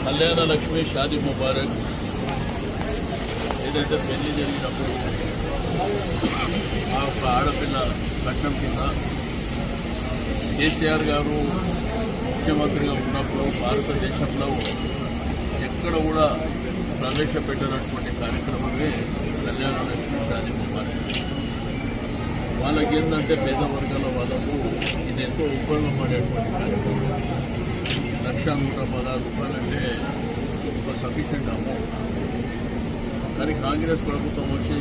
కళ్యాణ లక్ష్మి షాదీ ముబారక్ ఏదైతే పెళ్లి జరిగినప్పుడు ఆ ఒక ఆడపిల్ల కట్నం కింద కేసీఆర్ గారు ముఖ్యమంత్రిగా ఉన్నప్పుడు భారతదేశంలో ఎక్కడ కూడా ప్రవేశపెట్టినటువంటి కార్యక్రమమే కళ్యాణ లక్ష్మి షాదీ ముబారక్. వాళ్ళకి ఏంటంటే పేద వర్గాల వాళ్ళకు ఇది ఎంతో ఉపయోగపడేటువంటి కార్యక్రమం. 1,116 రూపాయలంటే ఒక సఫిషియెంట్ అమౌంట్. కానీ కాంగ్రెస్ ప్రభుత్వం వచ్చి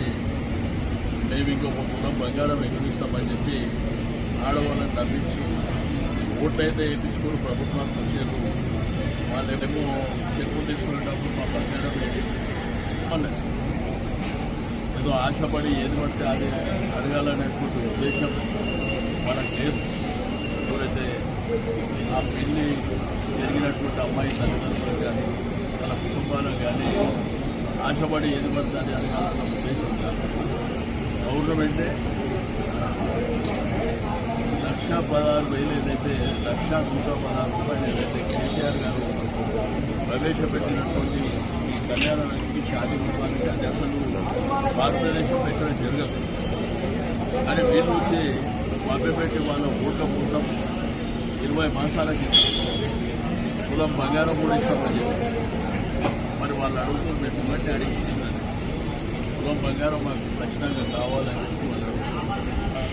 మేము ఇంకొక కులం బంగారం ఎక్కిస్తామని చెప్పి ఆడవాళ్ళని నమ్మించి ఓట్లయితే వేయించుకుని ప్రభుత్వానికి వచ్చారు. వాళ్ళేమో చెక్కులు తీసుకునేటప్పుడు మా బంగారం అన్నది ఏదో ఆశపడి ఏది పడితే అది అడగాలనేటువంటి ఉద్దేశం మనకు లేదు. ఎవరైతే ఆ పెళ్లి జరిగినటువంటి అమ్మాయి తల్లిదండ్రులు కానీ తన కుటుంబాలకు కానీ ఆశపడి ఏది పడితే అది అడగాలన్న ఉద్దేశం కాదు. గవర్నమెంటే 1,16,000 ఏదైతే 1,116 రూపాయలు ఏదైతే కేసీఆర్ గారు ప్రవేశపెట్టినటువంటి ఈ కళ్యాణ లక్ష్మి షాదీ ముబారక్ అది అసలు భారతదేశంలో ఎక్కడ జరగదు. కానీ వీళ్ళు వచ్చి మభ్యపెట్టి వాళ్ళ ఓట్ల కోసం 20 మాసాల క్రితం కులం బంగారం కూడా ఇస్తామని చెప్పి మరి వాళ్ళు అడుగుతూ పెట్టినట్టు అడిగి ఇచ్చినది కులం బంగారం మాకు ఖచ్చితంగా కావాలని చెప్పి వాళ్ళు అడుగుతున్నారు.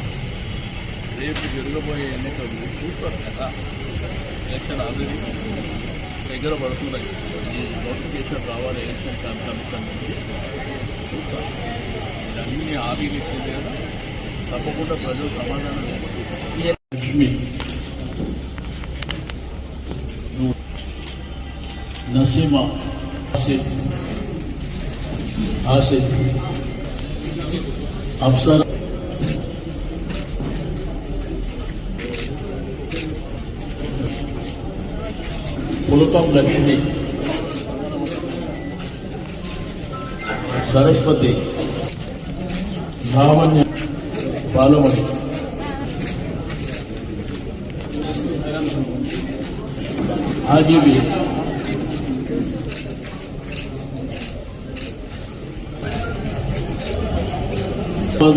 రేపు జరగబోయే ఎన్నికలు చూస్తారు కదా, ఎలక్షన్ ఆల్రెడీ దగ్గర పడుతున్నాయి. ఈ నోటిఫికేషన్ రావాలి ఎలక్షన్ కమిషన్ నుంచి చూస్తాం. ఇవన్నీ హామీలు ఇచ్చింది కదా, తప్పకుండా ప్రజలు సమాధానం లక్ష్మి నసీమా ఆసిఫ్ అఫ్సర్ పులకం లక్ష్మి సరస్వతి లావణ్య బాలమణి ఆజీవి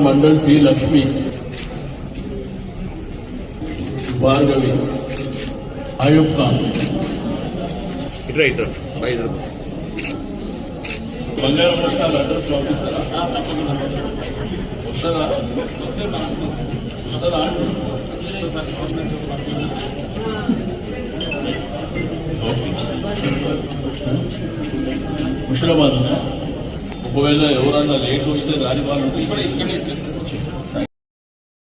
మండల్ పి లక్ష్మి భార్గవి అయూబ్ ఖాన్ బంగారం వర్షాలు అడ్రస్ పంపిస్తారా? వస్తారా? వస్తారా? ముషిరాబాద్ ఒకవేళ ఎవరన్నా లేట్ వస్తే రాని వాళ్ళు ఇక్కడ ఇక్కడే